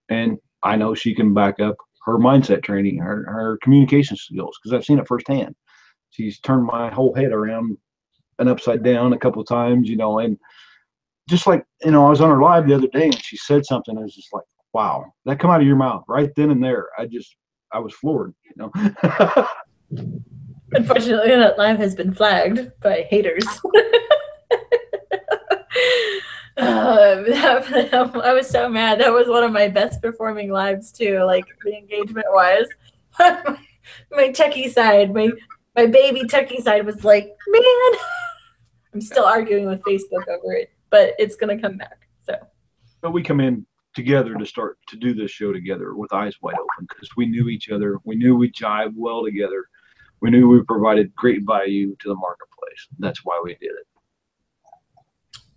and I know she can back up her mindset training, her communication skills, because I've seen it firsthand. She's turned my whole head around and upside down a couple of times, and just like, I was on her live the other day and she said something. I was just like, wow, that come out of your mouth right then and there. I was floored, Unfortunately, that live has been flagged by haters. I was so mad. That was one of my best performing lives too, like the engagement wise. My techie side, my baby techie side was like, man, I'm still arguing with Facebook over it, but it's gonna come back. But we come in together to start to do this show together with eyes wide open because we knew each other. We knew we jived well together. We knew we provided great value to the marketplace. That's why we did it.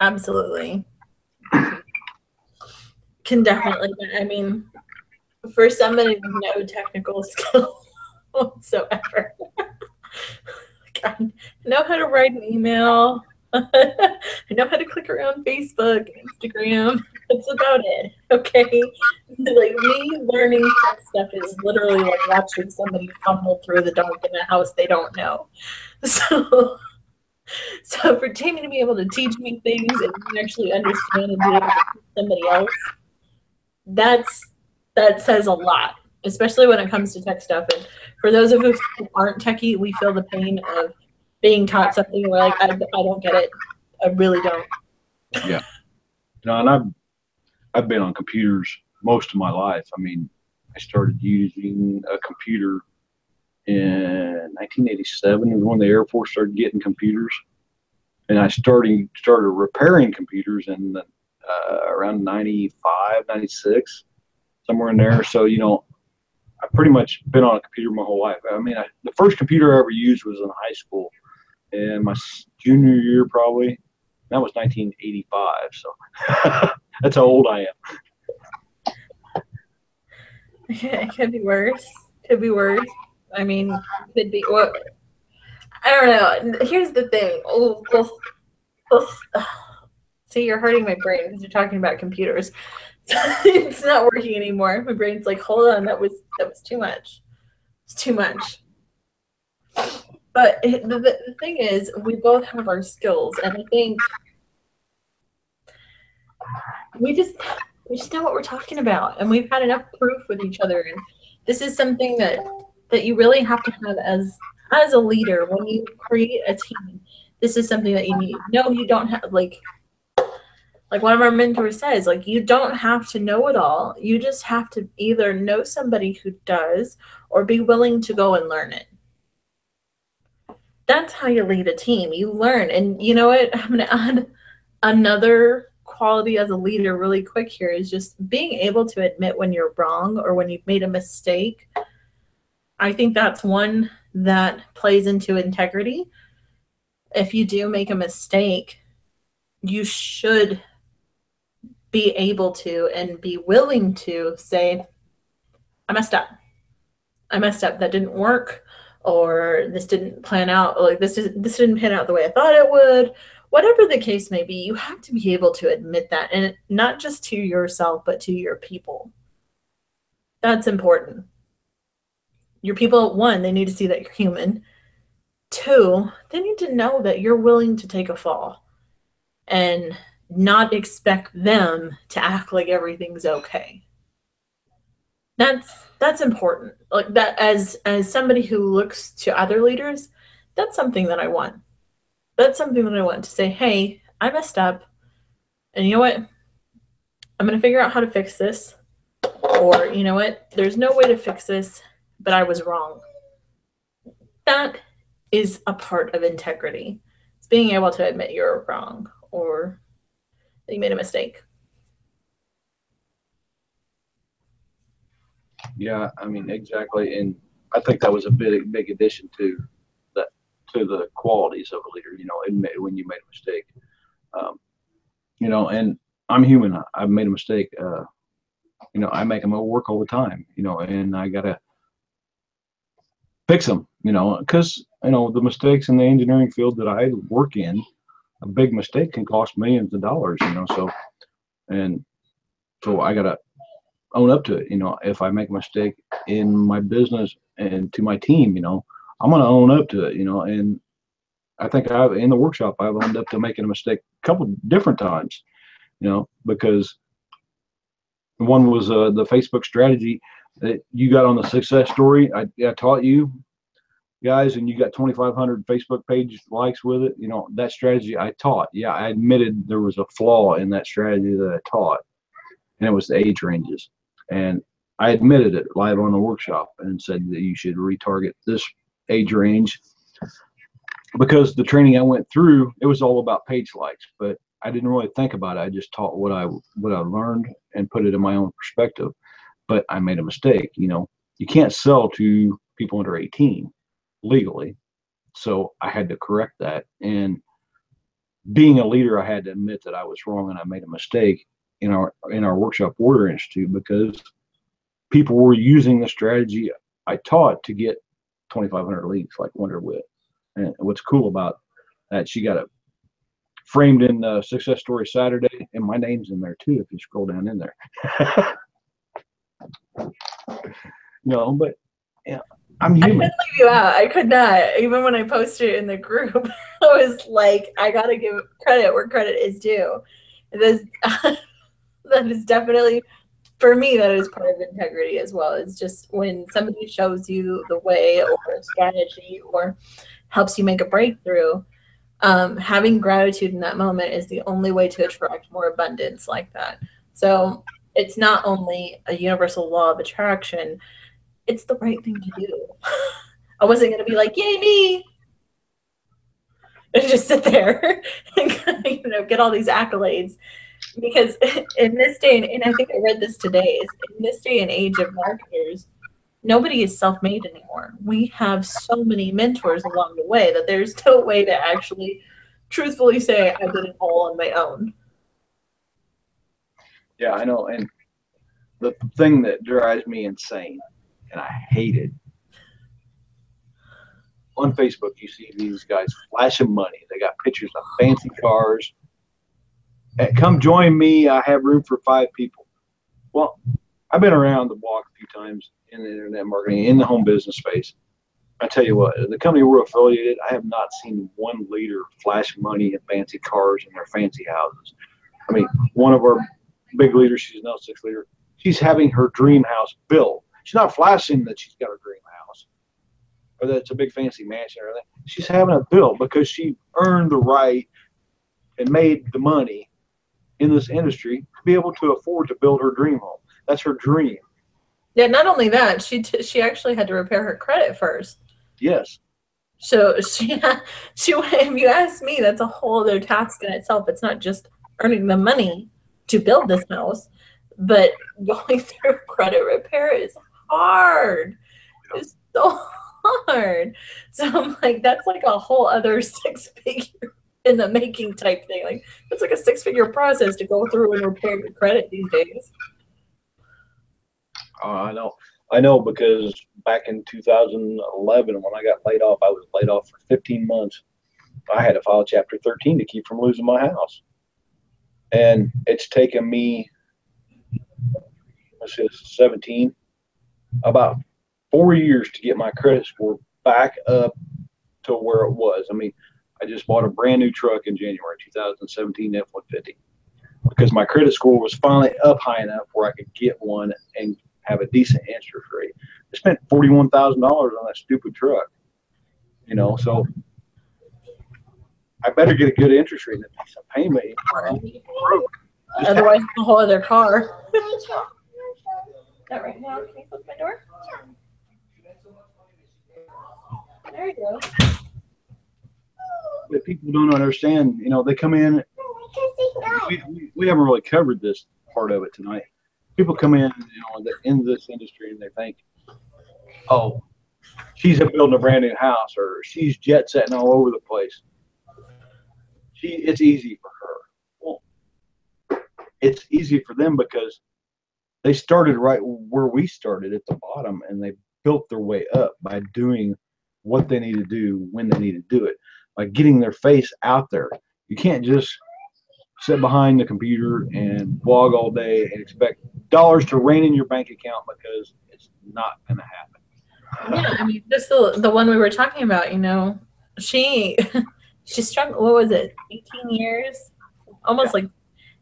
Absolutely. can definitely, I mean, for somebody with no technical skill whatsoever, I know how to write an email. I know how to click around Facebook, Instagram. That's about it. Okay. Like me learning tech stuff is literally like watching somebody fumble through the dark in a house they don't know. So for Tammy to be able to teach me things and actually understand and be able to teach somebody else, that says a lot, especially when it comes to tech stuff. And for those of us who aren't techie, we feel the pain of being taught something and we're like, I don't get it. I really don't. Yeah. No, and I've been on computers most of my life. I mean, I started using a computer in 1987 is when the Air Force started getting computers, and I started repairing computers in around 95, 96, somewhere in there. So I've pretty much been on a computer my whole life. I mean, the first computer I ever used was in high school, in my junior year probably. That was 1985. So that's how old I am. It could be worse. Could be worse. I mean, could be. Well, I don't know. Here's the thing. See, you're hurting my brain because you're talking about computers. It's not working anymore. My brain's like, hold on, that was too much. It's too much. But the thing is, we both have our skills, and I think we just know what we're talking about, and we've had enough proof with each other. And this is something that you really have to have as a leader when you create a team. This is something that you need. No, you don't have like one of our mentors says, like, you don't have to know it all. You just have to either know somebody who does or be willing to go and learn it. That's how you lead a team. You learn. And you know what? I'm going to add another quality as a leader really quick here is just being able to admit when you're wrong or when you've made a mistake. I think that's one that plays into integrity. If you do make a mistake, you should be able to and be willing to say, I messed up. That didn't work, or this didn't plan out, like this didn't pan out the way I thought it would. Whatever the case may be, you have to be able to admit that, and not just to yourself, but to your people. That's important. Your people, one, they need to see that you're human. Two, they need to know that you're willing to take a fall and not expect them to act like everything's okay. That's important. Like that, as somebody who looks to other leaders, that's something that I want. That's something that I want to say, hey, I messed up, and you know what? I'm going to figure out how to fix this. Or, you know what? There's no way to fix this, but I was wrong. That is a part of integrity. It's being able to admit you're wrong or that you made a mistake. Yeah, I mean, exactly. And I think that was a big addition to the qualities of a leader, admit when you made a mistake. And I'm human. I've made a mistake. I make them at work all the time, and I got to fix them, because, the mistakes in the engineering field that I work in, a big mistake can cost millions of dollars, so I got to own up to it. If I make a mistake in my business and to my team, I'm going to own up to it, and I think in the workshop, I've owned up to making a mistake a couple different times, because one was the Facebook strategy that you got on the success story. I taught you guys, and you got 2,500 Facebook page likes with it. That strategy I taught. Yeah, I admitted there was a flaw in that strategy that I taught, and it was the age ranges. And I admitted it live on the workshop and said that you should retarget this age range, because the training I went through, it was all about page likes, but I didn't really think about it. I just taught what I learned and put it in my own perspective. But I made a mistake. You can't sell to people under 18 legally. So I had to correct that. And being a leader, I had to admit that I was wrong and I made a mistake. in our workshop Warrior Institute, because people were using the strategy I taught to get 2,500 leads, like Wonder Wit. And what's cool about that, she got it framed in Success Story Saturday, and my name's in there too if you scroll down in there. No, but yeah, I'm human. I couldn't leave you out. I could not. Even when I posted it in the group, I was like, I gotta give credit where credit is due. This that is definitely, for me, that is part of integrity as well. It's just when somebody shows you the way or a strategy or helps you make a breakthrough, having gratitude in that moment is the only way to attract more abundance like that. So it's not only a universal law of attraction, it's the right thing to do. I wasn't going to be like, yay me, and just sit there and get all these accolades. Because in this day, and I think I read this today, is in this day and age of marketers, nobody is self-made anymore. We have so many mentors along the way that there's no way to actually truthfully say I did it all on my own. Yeah, I know. And the thing that drives me insane, and I hate it, on Facebook you see these guys flashing money. They got pictures of fancy cars. Hey, come join me, I have room for 5 people. Well, I've been around the block a few times in the internet marketing, in the home business space. I tell you what, the company we're affiliated, I have not seen one leader flash money in fancy cars and their fancy houses. I mean, one of our big leaders, she's an L6 leader, she's having her dream house built. She's not flashing that she's got her dream house or that it's a big fancy mansion or anything. She's having it built because she earned the right and made the money in this industry to be able to afford to build her dream home. That's her dream. Yeah, not only that, she actually had to repair her credit first. Yes. So she if you ask me, that's a whole other task in itself. It's not just earning the money to build this house, but going through credit repair is hard. It's so hard. So I'm like, that's like a whole other 6-figure in the making type thing. Like, it's like a 6-figure process to go through and repair your credit these days. I know, because back in 2011, when I got laid off, I was laid off for 15 months. I had to file Chapter 13 to keep from losing my house. And it's taken me, let's see, 17, about 4 years to get my credit score back up to where it was. I mean, I just bought a brand new truck in January 2017 F-150 because my credit score was finally up high enough where I could get one and have a decent interest rate. I spent $41,000 on that stupid truck, you know, so I better get a good interest rate and a decent payment. Otherwise, it's a whole other car. Not right now. Can you close my door? There you go. But people don't understand, you know, they come in. We haven't really covered this part of it tonight. People come in, you know, in this industry and they think, oh, she's building a brand new house or she's jet setting all over the place. It's easy for her. Well, it's easy for them because they started right where we started at the bottom, and they built their way up by doing what they need to do when they need to do it, by getting their face out there. You can't just sit behind the computer and blog all day and expect dollars to rain in your bank account, because it's not going to happen. Yeah, I mean, just the one we were talking about, you know, she struggled, what was it, 18 years? Almost like,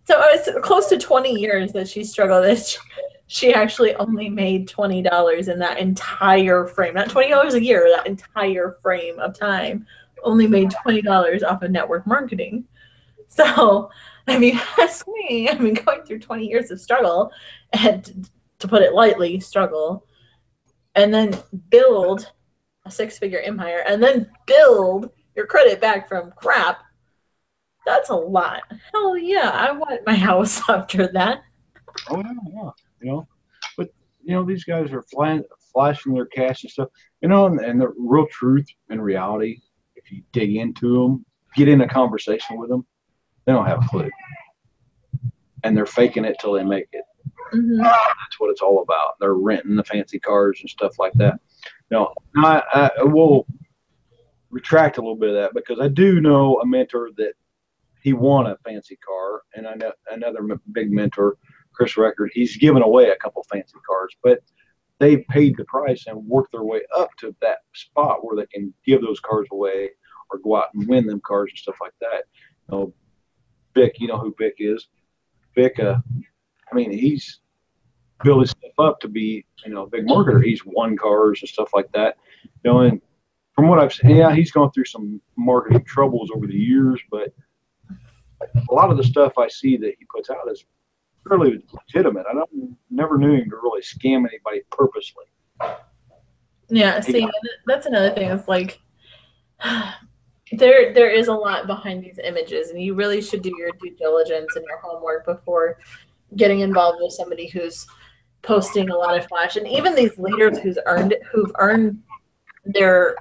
so it's close to 20 years that she struggled. She actually only made $20 in that entire frame, not $20 a year, that entire frame of time, only made $20 off of network marketing. So if you ask me, I mean, going through 20 years of struggle, and to put it lightly, struggle, and then build a 6-figure empire, and then build your credit back from crap, that's a lot. Hell yeah, I want my house after that. Oh yeah, you know, but you know, these guys are flashing their cash and stuff, you know, and the real truth and reality, if you dig into them, get in a conversation with them, they don't have a clue. and they're faking it till they make it. Mm-hmm. That's what it's all about. They're renting the fancy cars and stuff like that. No, I will retract a little bit of that, because I do know a mentor that he won a fancy car, and I know another big mentor, Chris Record. He's given away a couple fancy cars, but they paid the price and worked their way up to that spot where they can give those cars away or go out and win them cars and stuff like that. You know, Vic, you know who Vic is. Vic, I mean, he's built himself up to be, a big marketer. He's won cars and stuff like that. And from what I've seen, yeah, he's gone through some marketing troubles over the years, but a lot of the stuff I see that he puts out is fairly legitimate. Never knew him to really scam anybody purposely. Yeah, see, that's another thing. It's like there is a lot behind these images, and you really should do your due diligence and your homework before getting involved with somebody who's posting a lot of flash. And even these leaders who've earned their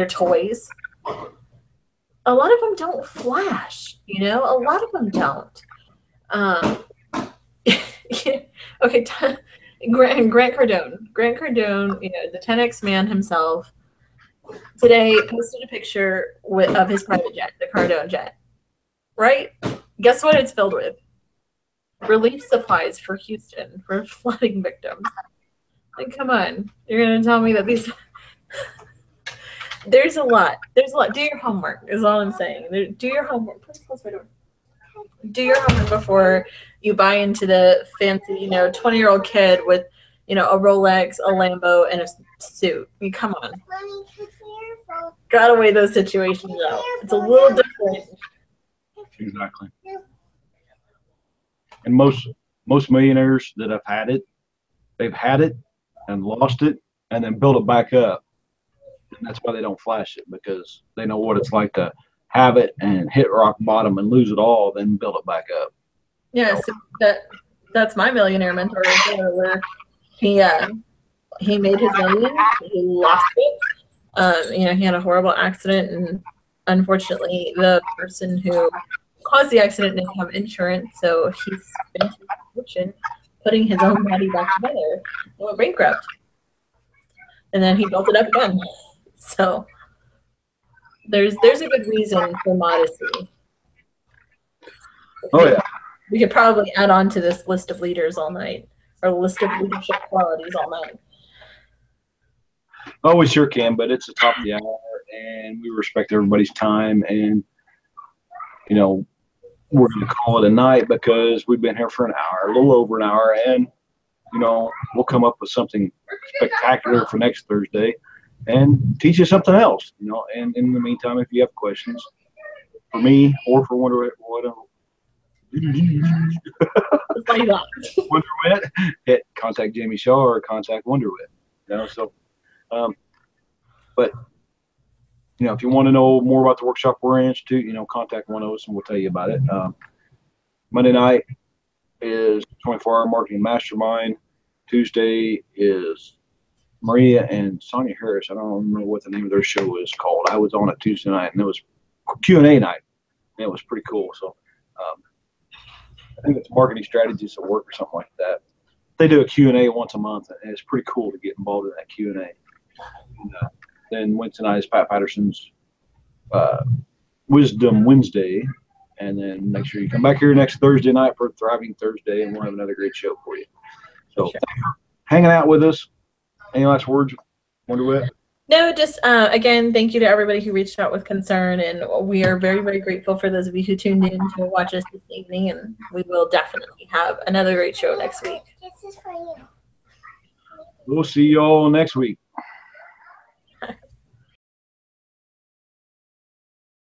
toys, a lot of them don't flash. A lot of them don't. Okay, Grant Cardone, the 10X man himself, today posted a picture of his private jet, the Cardone jet. Right? Guess what it's filled with? Relief supplies for Houston, for flooding victims. Like, come on. You're going to tell me that these... There's a lot. Do your homework is all I'm saying. Do your homework. Please close my door. Do your homework before you buy into the fancy, 20-year-old kid with, a Rolex, a Lambo, and a suit. I mean, come on. Gotta weigh those situations out. It's a little different. Exactly. And most millionaires that have had it, they've had it and lost it and then built it back up. And that's why they don't flash it, because they know what it's like to have it and hit rock bottom and lose it all, then build it back up. Yeah, so that's my millionaire mentor right there, where he made his millions, he lost it. He had a horrible accident, and unfortunately, the person who caused the accident didn't have insurance, so he spent his fortune putting his own body back together and went bankrupt. And then he built it up again. So there's a good reason for modesty. Oh yeah. We could probably add on to this list of leaders all night, or list of leadership qualities all night. Oh, we sure can, but it's the top of the hour, and we respect everybody's time, and we're going to call it a night because we've been here for an hour, a little over an hour, and we'll come up with something spectacular for next Thursday and teach you something else, and in the meantime, if you have questions for me or for Wonderwit, whatever, Wonderwit, hit contact Jamie Shaw or contact Wonderwit, but if you want to know more about the workshop we're in Institute, contact one of us and we'll tell you about it. Monday night is 24-hour marketing mastermind. Tuesday is Maria and Sonia Harris. I don't remember what the name of their show is called. I was on it Tuesday night, and it was Q&A night, and it was pretty cool. So I think it's marketing strategies at work or something like that. They do a Q&A once a month, and it's pretty cool to get involved in that Q&A. And, then Wednesday night is Pat Patterson's Wisdom Wednesday, and then make sure you come back here next Thursday night for Thriving Thursday, and we'll have another great show for you. So thanks for hanging out with us. Any last words, Wonderwit? No, just again, thank you to everybody who reached out with concern, and we are very, very grateful for those of you who tuned in to watch us this evening, and we will definitely have another great show next week. This is for you. We'll see you all next week.